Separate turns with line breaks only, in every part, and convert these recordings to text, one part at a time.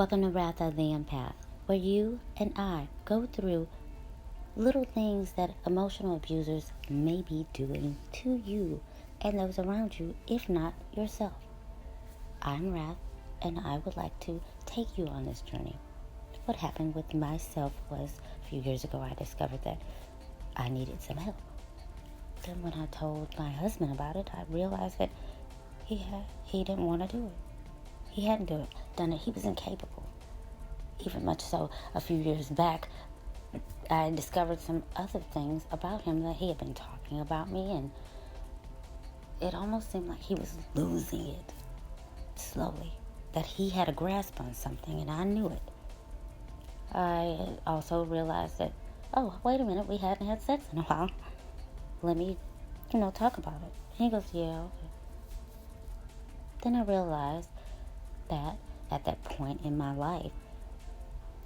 Welcome to Wrath of the Empath, where you and I go through little things that emotional abusers may be doing to you and those around you, if not yourself. I'm Wrath, and I would like to take you on this journey. What happened with myself was a few years ago I discovered that I needed some help. Then when I told my husband about it, I realized that he didn't want to do it. He hadn't done it. He was incapable. Even much so, a few years back, I discovered some other things about him that he had been talking about me, and it almost seemed like he was losing it slowly, that he had a grasp on something, and I knew it. I also realized that, oh, wait a minute, we hadn't had sex in a while. Let me, talk about it. And he goes, yeah, okay. Then I realized that at that point in my life,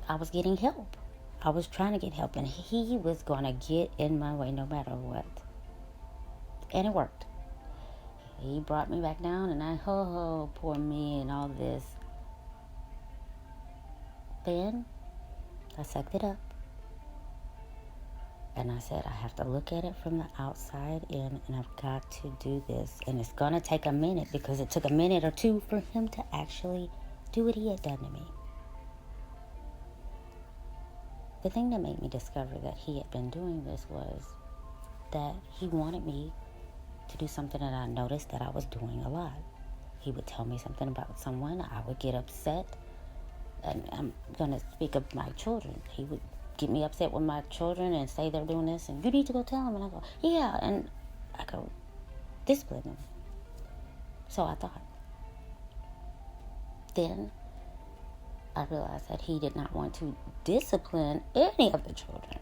I was getting help. I was trying to get help, and he was going to get in my way no matter what. And it worked. He brought me back down, and poor me and all this. Then I sucked it up. And I said, I have to look at it from the outside in, and I've got to do this. And it's going to take a minute, because it took a minute or two for him to actually do what he had done to me. The thing that made me discover that he had been doing this was that he wanted me to do something that I noticed that I was doing a lot. He would tell me something about someone, I would get upset, and I'm going to speak of my children. He would get me upset with my children and say they're doing this, and you need to go tell them. And I go, yeah, and I go, discipline them. So I thought. Then I realized that he did not want to discipline any of the children,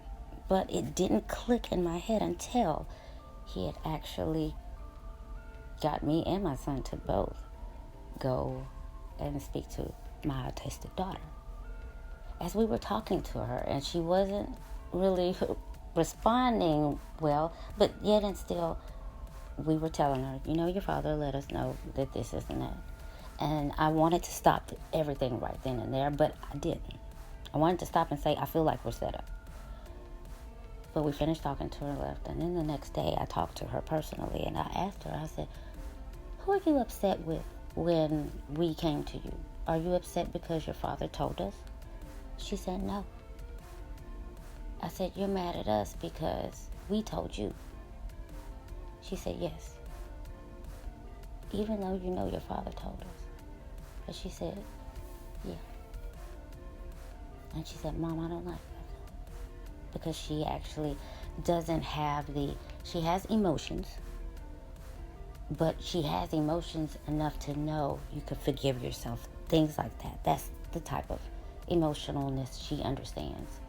but it didn't click in my head until he had actually got me and my son to both go and speak to my autistic daughter. As we were talking to her, and she wasn't really responding well, but yet and still, we were telling her, your father let us know that this, and that. And I wanted to stop everything right then and there, but I didn't. I wanted to stop and say, I feel like we're set up. But we finished talking to her, left, and then the next day I talked to her personally, and I asked her, I said, who are you upset with when we came to you? Are you upset because your father told us? She said, no. I said, you're mad at us because we told you. She said, yes. Even though your father told us. But she said, yeah. And she said, Mom, I don't like that. Because she actually doesn't have she has emotions, but she has emotions enough to know you could forgive yourself. Things like that. That's the type of emotionalness she understands.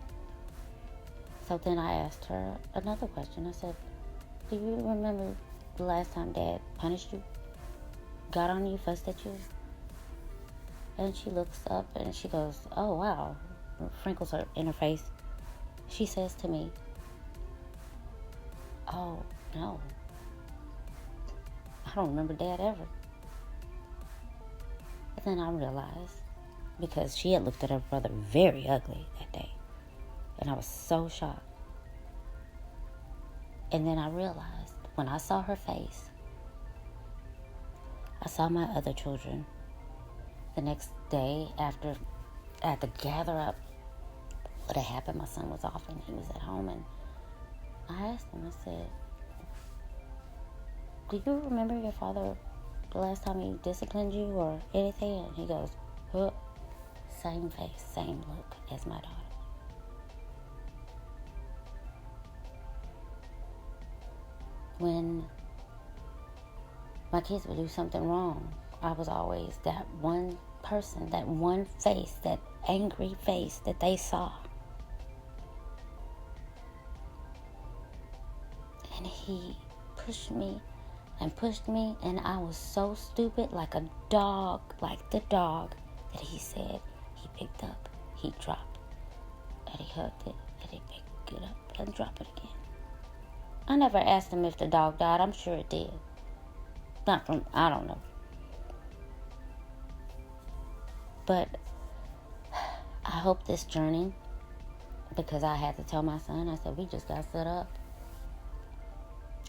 So then I asked her another question. I said, do you remember the last time Dad punished you? Got on you, fussed at you? And she looks up and she goes, oh wow, wrinkles are in her face. She says to me, oh no, I don't remember Dad ever. But then I realized, because she had looked at her brother very ugly that day, and I was so shocked. And then I realized, when I saw her face, I saw my other children. The next day, after I had to gather up what had happened, my son was off and he was at home, and I asked him, I said, do you remember your father the last time he disciplined you or anything? And he goes, huh. Same face, same look as my daughter. When my kids would do something wrong, I was always that one person, that one face, that angry face that they saw. And he pushed me, and I was so stupid, like a dog, like the dog that he said he picked up, he dropped, and he hugged it, and he picked it up and dropped it again. I never asked him if the dog died. I'm sure it did. I don't know. But I hope this journey, because I had to tell my son, I said, we just got set up.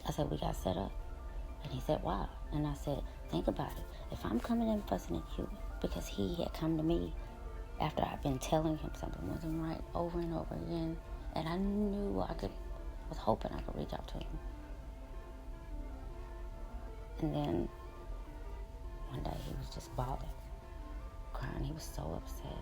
I said, we got set up. And he said, wow. And I said, think about it. If I'm coming in fussing at you, because he had come to me after I'd been telling him something wasn't right over and over again, and I knew was hoping I could reach out to him. And then one day he was just bawling, crying. He was so upset.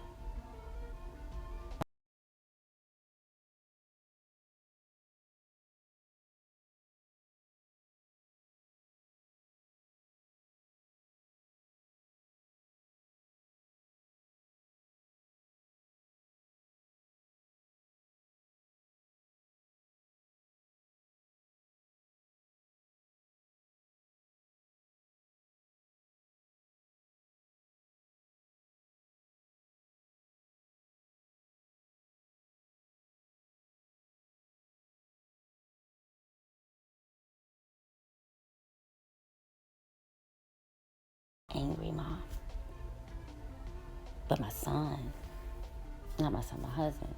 Angry mom. But my son, not my son, my husband,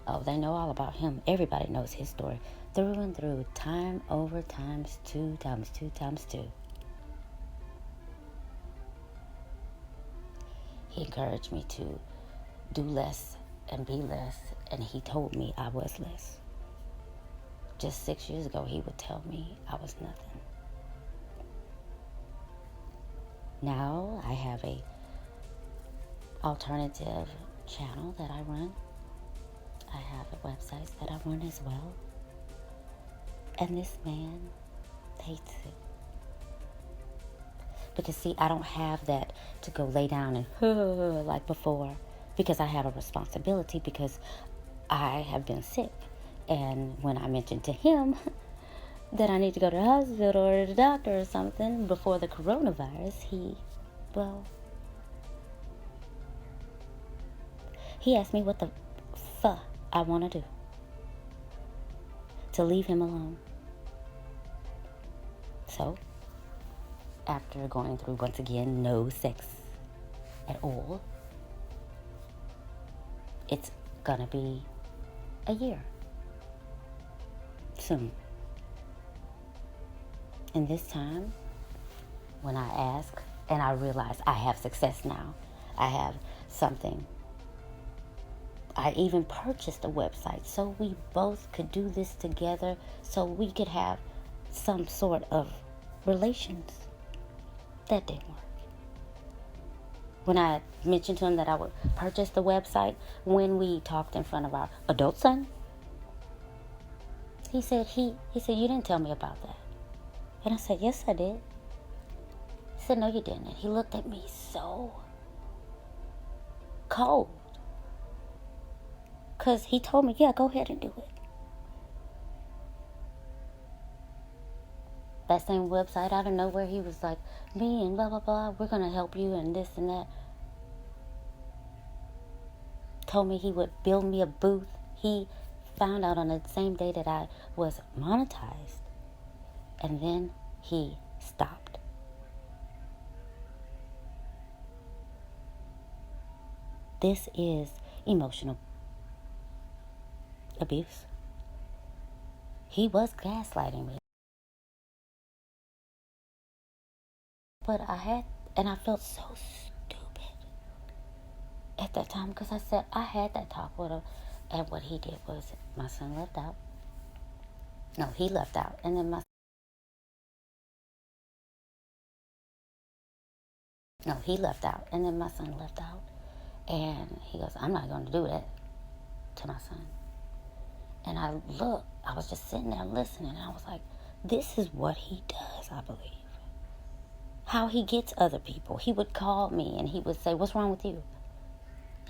oh, they know all about him. Everybody knows his story through and through, time over times two, times two, times two. He encouraged me to do less and be less, and he told me I was less. Just 6 years ago, he would tell me I was nothing. Now I have a alternative channel that I run. I have websites that I run as well. And this man hates it. Because see, I don't have that to go lay down and like before, because I have a responsibility, because I have been sick. And when I mentioned to him that I need to go to the hospital or the doctor or something before the coronavirus, he asked me what the fuck I want to do to leave him alone. So, after going through, once again, no sex at all, it's gonna be a year soon. And this time, when I ask, and I realize I have success now, I have something. I even purchased a website so we both could do this together, so we could have some sort of relations. That didn't work. When I mentioned to him that I would purchase the website, when we talked in front of our adult son, he said, you didn't tell me about that. And I said, yes, I did. He said, no, you didn't. And he looked at me so cold. Because he told me, yeah, go ahead and do it. That same website, out of nowhere, he was like, me and blah, blah, blah, we're going to help you and this and that. Told me he would build me a booth. He found out on the same day that I was monetized. And then he stopped. This is emotional abuse. He was gaslighting me. But I felt so stupid at that time, because I said I had that talk with him, and what he did was my son left out. No, he left out, and then he left out, and then my son left out, and he goes, I'm not going to do that to my son. And I was just sitting there listening, and I was like, this is what he does, I believe. How he gets other people. He would call me and he would say, what's wrong with you?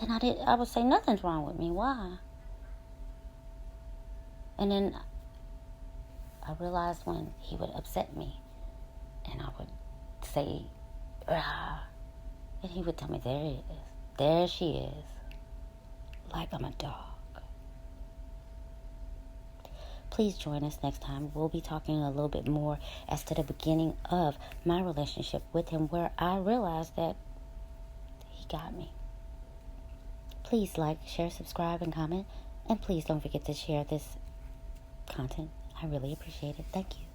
And I would say, nothing's wrong with me. Why? And then I realized when he would upset me, and I would say, ah, and he would tell me, there he is. There she is. Like I'm a dog. Please join us next time. We'll be talking a little bit more as to the beginning of my relationship with him, where I realized that he got me. Please like, share, subscribe, and comment. And please don't forget to share this content. I really appreciate it. Thank you.